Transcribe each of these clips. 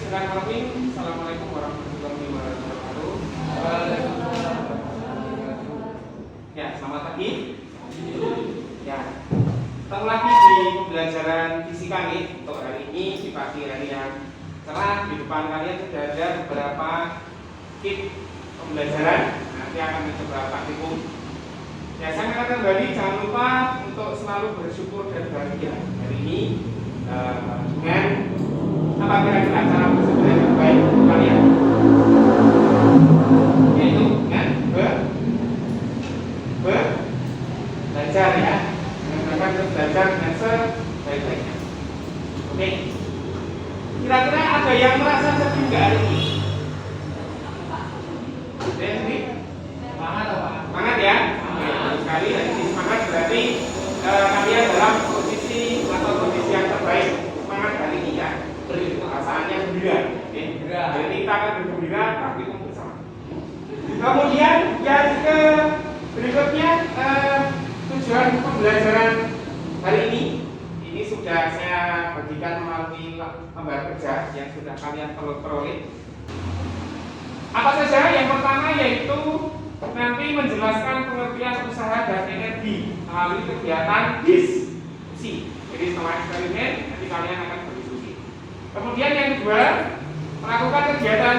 Bismillahirrahmanirrahim. Assalamualaikum warahmatullahi wabarakatuh. Ya, selamat pagi. Ya, ketemu lagi di pembelajaran fisika nih untuk hari ini di pagi hari yang cerah. Di depan kalian sudah ada beberapa kit pembelajaran. Nanti akan mencoba praktikum. Ya, saya akan kembali. Jangan lupa untuk selalu bersyukur dan bahagia hari ini dengan apa kira-kira cara bersyukur yang terbaik untuk kalian, yaitu dengan belajar ya, dengan belajar dengan sebaik-baiknya. Oke, kira-kira ada yang merasa sedih nggak hari ini? Semangat apa? Semangat ya. Sekali hari ini semangat berarti kalian dalam posisi atau kondisi yang terbaik. Semangat hari ini ya. Perasaannya gembira. Jadi kita akan bergembira praktikum bersama. Kemudian yang ke berikutnya tujuan pembelajaran hari ini sudah saya bagikan melalui lembar kerja yang sudah kalian peroleh. Apa saja? Yang pertama yaitu nanti menjelaskan pengertian usaha dan energi melalui kegiatan diskusi. Jadi setelah eksperimen nanti kalian akan berdiskusi. Kemudian yang kedua, melakukan kegiatan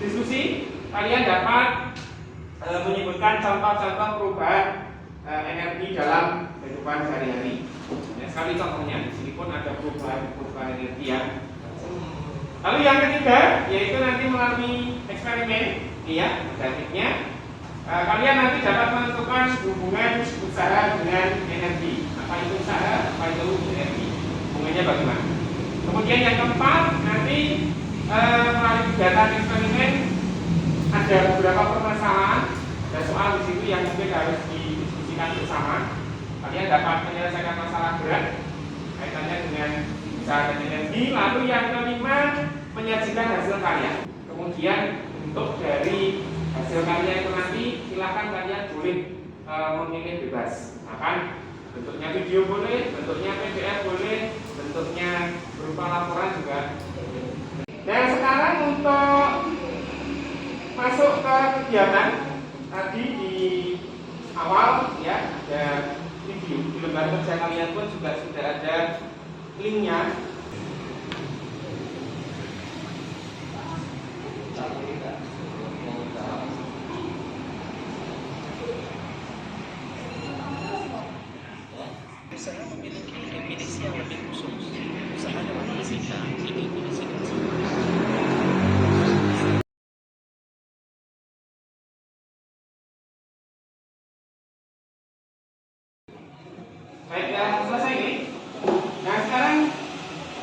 diskusi, kalian dapat menyebutkan contoh-contoh perubahan energi dalam kehidupan sehari-hari. Ya, sekali contohnya, di sini pun ada perubahan energi ya. Lalu yang ketiga, yaitu nanti melalui eksperimen, ya, grafiknya, kalian nanti dapat menentukan hubungan usaha dengan energi. Apa itu usaha? Apa itu energi? Hubungannya bagaimana? Kemudian yang keempat, nanti melalui kegiatan eksperimen ada beberapa permasalahan, ada soal di situ yang mungkin harus didiskusikan bersama. Kalian dapat menyelesaikan masalah berat kaitannya dengan usaha dan energi. Lalu yang kelima, menyajikan hasil karya. Kemudian untuk dari hasil karya itu nanti silakan kalian boleh memilih bebas. Akan bentuknya video boleh, bentuknya PDF boleh, bentuknya berupa laporan juga. Dan sekarang untuk masuk ke kegiatan tadi di awal ya ada video di lembar kerja kalian pun juga sudah ada linknya. Usaha memiliki definisi yang lebih khusus. Usaha dalam fisika ini definisikan Baik, ya selesai nih. Nah sekarang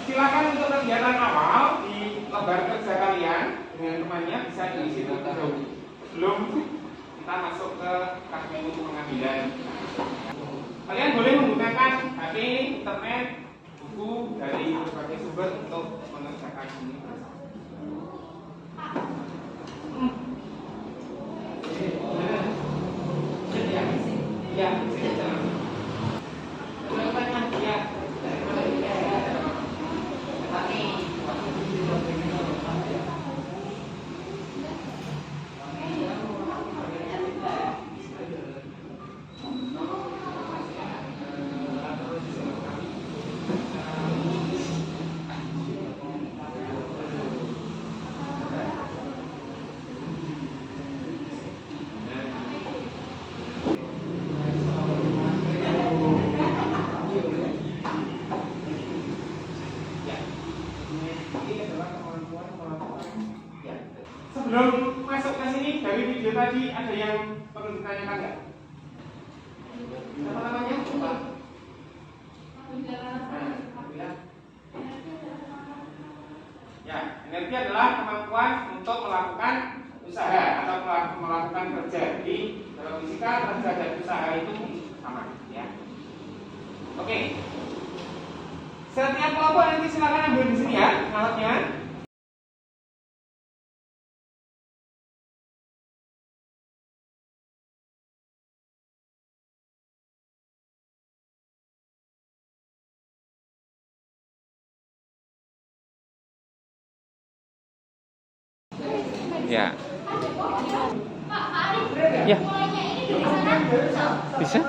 silakan untuk kegiatan awal di lembar kerja kalian dengan temannya bisa diisi terlebih dahulu sebelum kita masuk ke praktikum pengambilan. Kalian boleh menggunakan HP, internet, buku dari berbagai sumber untuk mengerjakan ini bersama. Ya, sebelum masuk ke sini dari video tadi ada yang perlu ditanyakan nggak? Apa namanya? Apa? Ya, energi adalah kemampuan untuk melakukan usaha atau melakukan kerja. Jadi dalam fisika kerja dan usaha itu sama, ya. Oke. Setiap kelompok nanti silakan ambil di sini ya alatnya. Ya. Ya. Bisa?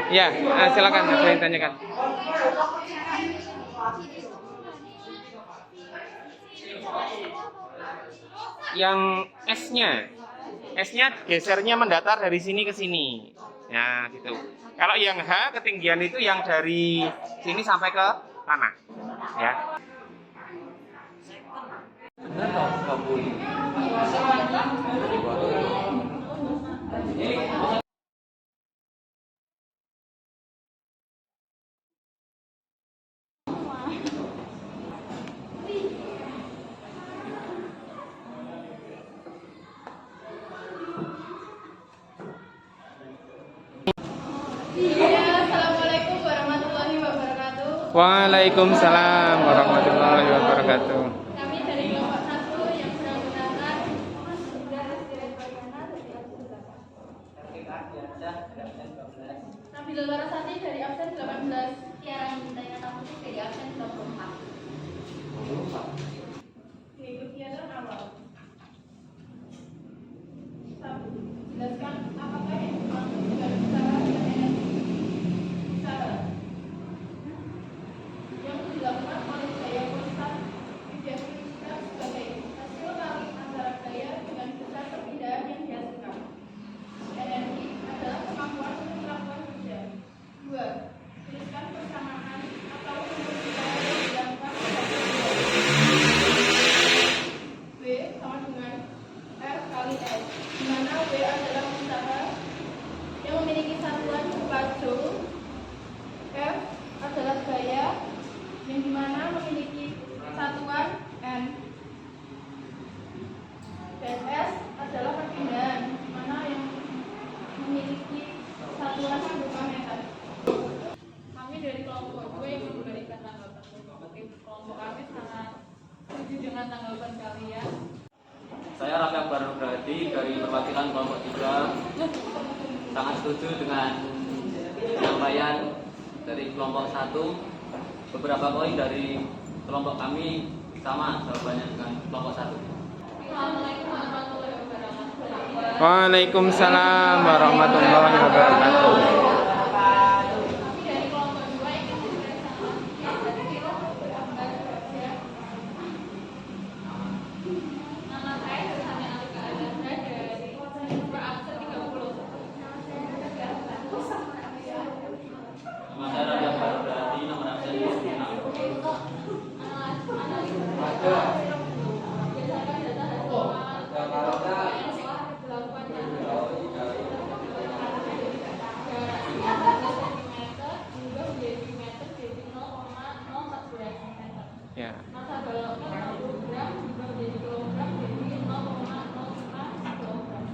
Ya, silakan ada yang tanyakan. Yang S-nya gesernya mendatar dari sini ke sini. Ya, gitu. Kalau yang H ketinggian itu yang dari sini sampai ke tanah. Ya. Assalamualaikum warahmatullahi wabarakatuh. Waalaikumsalam warahmatullahi wabarakatuh. Kami dari kelompok 1 yang sedang menggunakan Nabila Larasati dari absen 18, Tiara Nintaya Tamuti dari absen 24. Berikutnya adalah awal. 1. Jelaskan apakah yang dimaksud dengan usaha dan energi. Usaha yang dilakukan oleh gaya konstan didefinisikan sebagai hasil kali antara gaya dengan besar perpindahan yang dihasilkan. Energi adalah kemampuan untuk melakukan kerja. 2. Tuliskan persamaan atau perbedaan yang dilakukan pada kerja. W sama dengan F kali S, di mana W adalah usaha yang memiliki satuan berupa joule. F adalah gaya yang dimana memiliki satuan N, dan S adalah perpindahan mana yang memiliki satuan berupa meter. Kami dari kelompok 2 yang memberikan tanggapan sebagai kelompok kami sangat setuju dengan tanggapan kalian. Saya Raffi Akbar Nugrahadi dari perwakilan kelompok 3 sangat setuju dengan penyampaian dari kelompok 1. Beberapa poin dari kelompok kami sama jawabannya dengan kelompok 1. Assalamualaikum warahmatullahi wabarakatuh. Waalaikumsalam warahmatullahi wabarakatuh. Kami dari kelompok 2 ingin memberikan dari kelompok bergambar kerja. Nama saya Susanti Alika Azazra dari berabsen 30. Nama saya Raffi Akbar Nugrahadi, nomor absen 26. Ya. Masa baloknya 60 gram juga menjadi kilogram jadi 0,05 kilogram.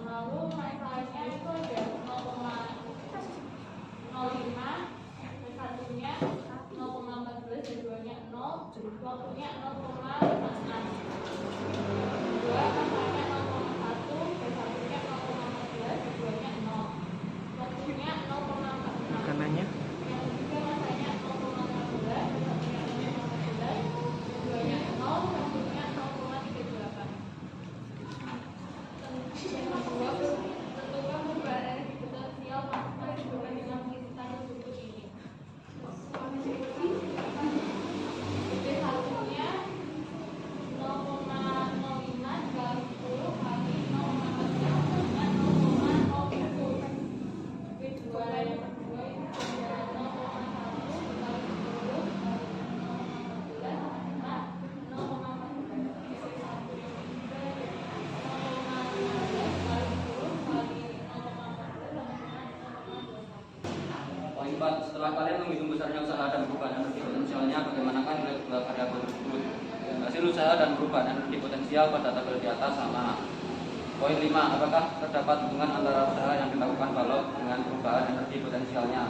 Lalu masalahnya itu ada 0,05, satunya 0,14 dan duanya 0, waktunya 0,56. Dua masalahnya 0,1, satunya 0,14 dan duanya 0, waktunya 0,46. Makanannya? Yang ketiga masanya 0,15, satunya 0,14, duanya 0, waktunya 0,38. Yang kedua, tentukan perubahan energi potensial maksimal disebutkan dalam pengisian berikut ini. B satunya 0,05 dikali 10 apakah kalian menghitung besarnya usaha dan perubahan energi potensialnya? Bagaimanakah nilai kedua variabel tersebut? Hasil usaha dan perubahan energi potensial pada tabel di atas sama. Poin 5. Apakah terdapat hubungan antara usaha yang dilakukan balok dengan perubahan energi potensialnya?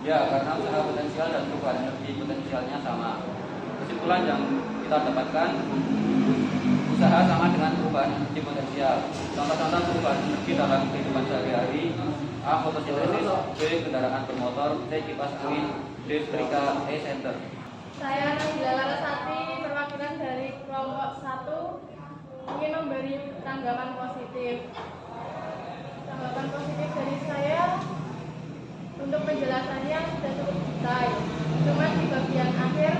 Ya, karena usaha potensial dan perubahan energi potensialnya sama. Kesimpulan yang kita dapatkan, usaha sama dengan perubahan energi potensial. Contoh-contoh perubahan energi dalam kehidupan sehari-hari: A. Fotosintesis, B. Kendaraan bermotor, C. Kipas angin, D. Setrika, E. Senter. Saya Nabila Larasati, perwakilan dari kelompok 1, ingin memberi tanggapan positif. Tanggapan positif dari saya, untuk penjelasannya sudah cukup detail. Cuma di bagian akhir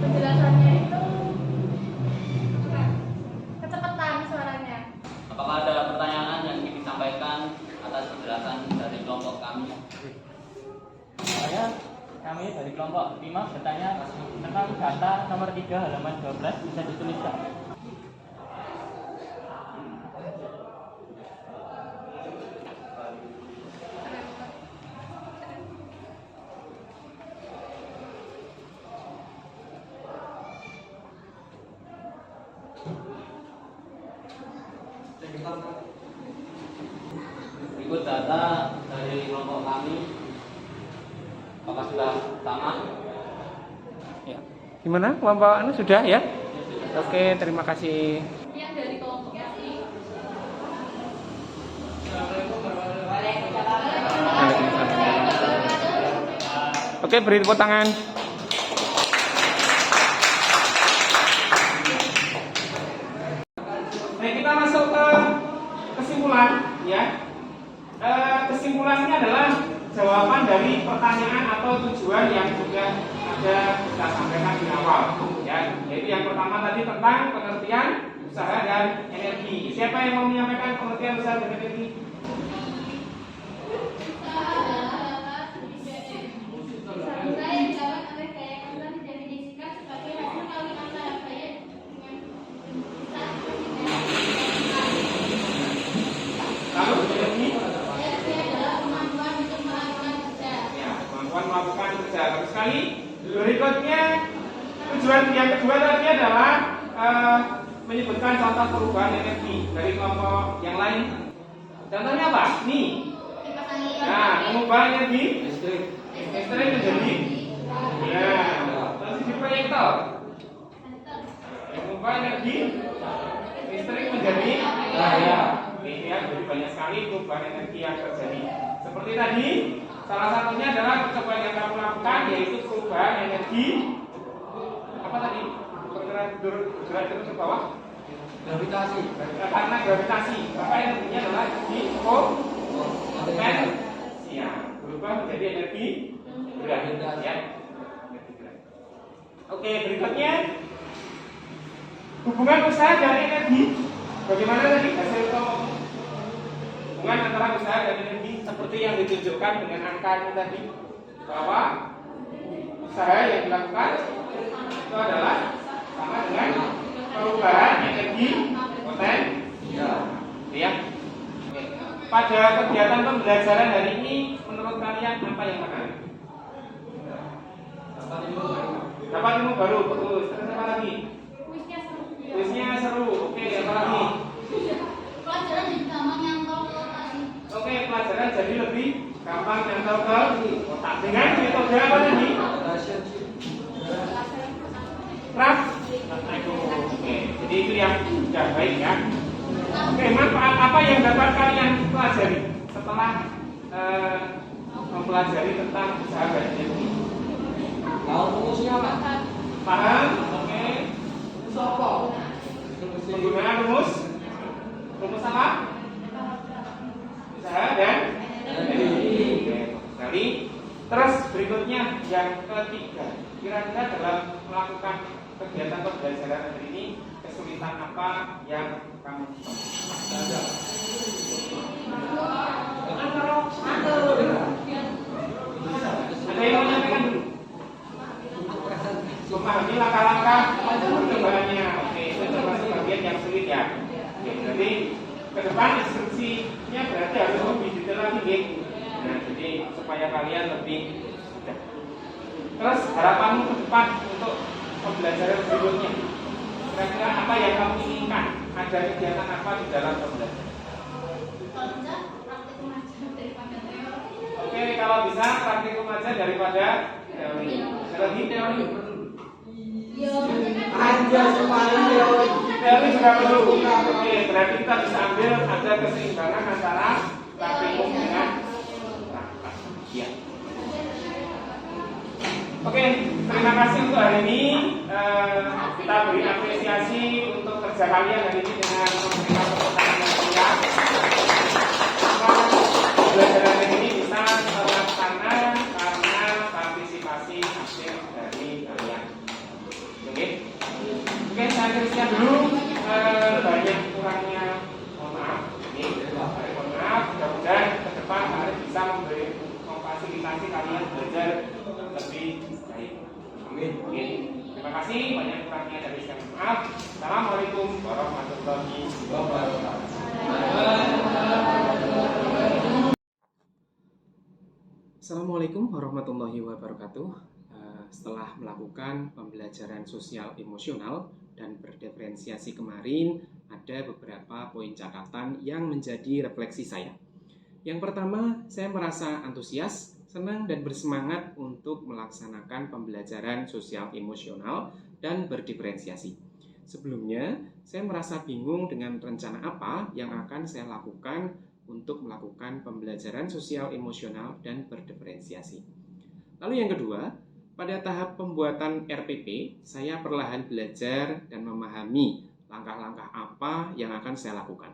penjelasannya itu kecepatan suaranya. Apakah ada pertanyaan yang ingin disampaikan atas penjelasan dari kelompok kami? Kami dari kelompok 5 bertanya tentang data nomor 3 halaman 12, bisa dituliskan. Berikut data dari kelompok kami. Apakah sudah sama? Ya. Gimana kelompok anu sudah ya? Oke, terima kasih. Yang dari kelompoknya sih. Oke, beri tepuk tangan. Nah, kita masuk ke kesimpulan ya. Kesimpulannya adalah jawaban dari pertanyaan atau tujuan yang sudah ada kita sampaikan di awal ya. Yaitu yang pertama tadi tentang pengertian usaha dan energi. Siapa yang mau menyampaikan pengertian usaha dan energi? Usaha adalah usaha yang dilakukan oleh gaya yang didefinisikan sebagai hasil kawin antara gaya dengan usaha Lalu energi? energi adalah kemampuan untuk melakukan kerja. Ya, kemampuan melakukan kerja. Terus sekali berikutnya tujuan yang kedua tadi adalah menyebutkan contoh perubahan energi dari kelompok yang lain. Contohnya apa? Nih. Nah, mengubah energi listrik menjadi ya, terus di proyektor. Mengubah energi listrik menjadi ya. Ini ya, jadi banyak sekali perubahan energi yang terjadi. Seperti tadi, salah satunya adalah percobaan yang kamu lakukan, yaitu perubahan energi apa tadi? Bergerak ke bawah? Gravitasi. Karena gravitasi, maka energinya adalah energi potensi. Ya, berubah menjadi energi berat. Ya. Oke, berikutnya hubungan usaha dan energi. Bagaimana tadi hasil hubungan antara usaha dan energi seperti yang ditunjukkan dengan angka itu tadi, bahwa usaha yang dilakukan itu adalah sama dengan perubahan energi potensial. Ya. Pada kegiatan pembelajaran hari ini, menurut kalian apa yang menarik? Dapat ilmu baru, betul. Terus apa lagi? Kuisnya seru. Oke, apa lagi? Pelajaran jadi gampang nyantol ke otak. Oke, pelajaran jadi lebih gampang nyantol ke otak. Dengan metode apa tadi? Oke, jadi itu yang sudah baik ya. Oke, manfaat apa yang dapat kalian pelajari setelah mempelajari tentang usaha dan energi? Tahu rumusnya apa? Paham? Oke. Penggunaan rumus apa? Usaha dan energi. Sekali. Terus berikutnya yang ketiga, kira-kira dalam melakukan kegiatan pembelajaran hari ini kesulitan apa yang kamu temukan? Ada yang mau menyampaikan dulu? Memahami langkah-langkah perkembangannya. Oke, itu termasuk bagian yang sulit ya. Oke, jadi ke depan instruksinya berarti harus lebih detail lagi, Nah, jadi supaya kalian lebih mudah. Terus harapanmu ke depan untuk pembelajaran berikutnya, kira-kira apa yang kamu inginkan? Ada kegiatan apa di dalam pembelajaran? Kalau bisa praktikum aja daripada teori. Oke, kalau bisa praktikum aja daripada teori. Lagi teori Yo, Aja semuanya teori. teori juga perlu. Oke, berarti kita bisa ambil ada keseimbangan antara praktikum dengan praktek. Iya. Oke, terima kasih untuk hari ini. Kita beri apresiasi untuk kerja kalian hari ini dengan memberikan tepuk tangan yang meriah. Pembelajaran ini bisa terlaksana karena partisipasi aktif dari kalian. Oke, saya teruskan dulu. Banyak kurangnya, mohon maaf. Mohon maaf. Mudah-mudahan ke depan Arif bisa memfasilitasi kalian belajar lebih baik. Amin. Oke. Terima kasih. Banyak kurangnya dari saya. Maaf. Assalamualaikum warahmatullahi wabarakatuh. Assalamualaikum warahmatullahi wabarakatuh. Setelah melakukan pembelajaran sosial emosional dan berdiferensiasi kemarin, ada beberapa poin catatan yang menjadi refleksi saya. Yang pertama, saya merasa antusias, senang dan bersemangat untuk melaksanakan pembelajaran sosial emosional dan berdiferensiasi. Sebelumnya, saya merasa bingung dengan rencana apa yang akan saya lakukan untuk melakukan pembelajaran sosial emosional dan berdiferensiasi. Lalu yang kedua, pada tahap pembuatan RPP, saya perlahan belajar dan memahami langkah-langkah apa yang akan saya lakukan.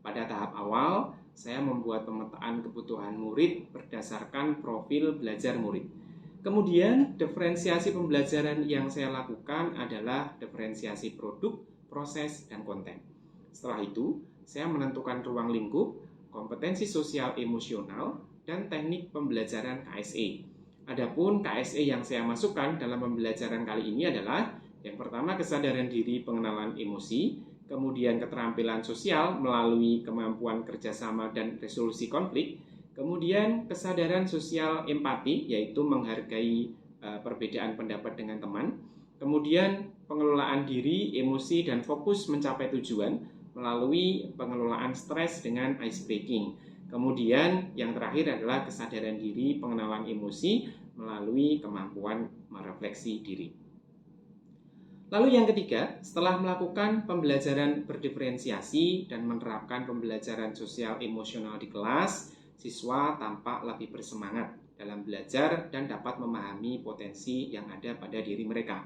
Pada tahap awal, saya membuat pemetaan kebutuhan murid berdasarkan profil belajar murid. Kemudian, diferensiasi pembelajaran yang saya lakukan adalah diferensiasi produk, proses, dan konten. Setelah itu, saya menentukan ruang lingkup, kompetensi sosial emosional, dan teknik pembelajaran KSE. Adapun KSE yang saya masukkan dalam pembelajaran kali ini adalah yang pertama kesadaran diri pengenalan emosi, kemudian keterampilan sosial melalui kemampuan kerjasama dan resolusi konflik, kemudian kesadaran sosial empati yaitu menghargai perbedaan pendapat dengan teman, kemudian pengelolaan diri, emosi, dan fokus mencapai tujuan melalui pengelolaan stres dengan ice breaking. Kemudian yang terakhir adalah kesadaran diri pengenalan emosi melalui kemampuan merefleksi diri. Lalu yang ketiga, setelah melakukan pembelajaran berdiferensiasi dan menerapkan pembelajaran sosial emosional di kelas, siswa tampak lebih bersemangat dalam belajar dan dapat memahami potensi yang ada pada diri mereka.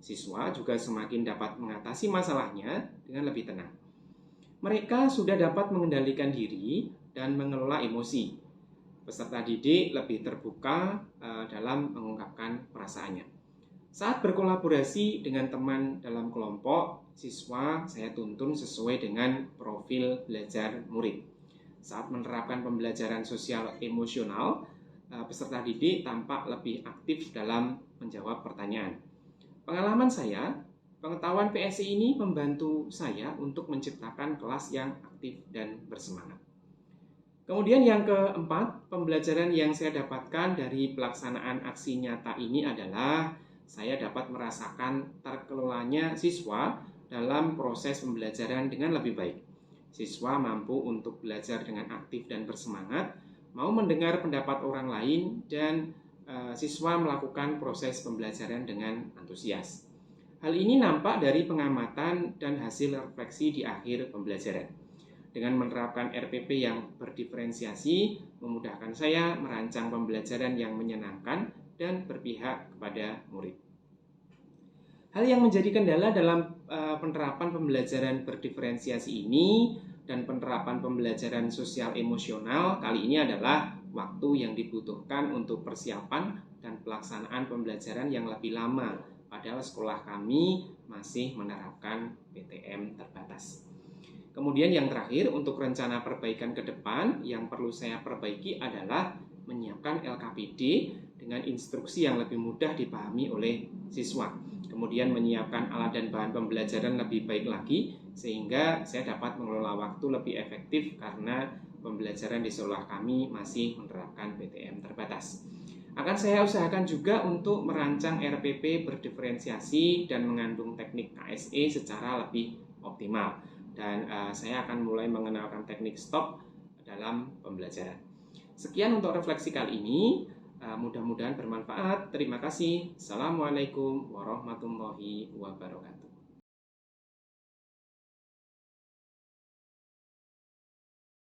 Siswa juga semakin dapat mengatasi masalahnya dengan lebih tenang. Mereka sudah dapat mengendalikan diri dan mengelola emosi. Peserta didik lebih terbuka dalam mengungkapkan perasaannya. Saat berkolaborasi dengan teman dalam kelompok, siswa saya tuntun sesuai dengan profil belajar murid. Saat menerapkan pembelajaran sosial emosional, peserta didik tampak lebih aktif dalam menjawab pertanyaan. Pengalaman saya, pengetahuan PSI ini membantu saya untuk menciptakan kelas yang aktif dan bersemangat. Kemudian yang keempat, pembelajaran yang saya dapatkan dari pelaksanaan aksi nyata ini adalah saya dapat merasakan terkelolanya siswa dalam proses pembelajaran dengan lebih baik. Siswa mampu untuk belajar dengan aktif dan bersemangat, mau mendengar pendapat orang lain, dan siswa melakukan proses pembelajaran dengan antusias. Hal ini nampak dari pengamatan dan hasil refleksi di akhir pembelajaran. Dengan menerapkan RPP yang berdiferensiasi, memudahkan saya merancang pembelajaran yang menyenangkan dan berpihak kepada murid. Hal yang menjadi kendala dalam penerapan pembelajaran berdiferensiasi ini dan penerapan pembelajaran sosial emosional kali ini adalah waktu yang dibutuhkan untuk persiapan dan pelaksanaan pembelajaran yang lebih lama, padahal sekolah kami masih menerapkan PTM terbatas. Kemudian yang terakhir, untuk rencana perbaikan ke depan yang perlu saya perbaiki adalah menyiapkan LKPD dengan instruksi yang lebih mudah dipahami oleh siswa. Kemudian menyiapkan alat dan bahan pembelajaran lebih baik lagi, sehingga saya dapat mengelola waktu lebih efektif karena pembelajaran di sekolah kami masih menerapkan PTM terbatas. Akan saya usahakan juga untuk merancang RPP berdiferensiasi dan mengandung teknik KSE secara lebih optimal. Dan saya akan mulai mengenalkan teknik stop dalam pembelajaran. Sekian untuk refleksi kali ini. Mudah-mudahan bermanfaat. Terima kasih. Assalamualaikum warahmatullahi wabarakatuh.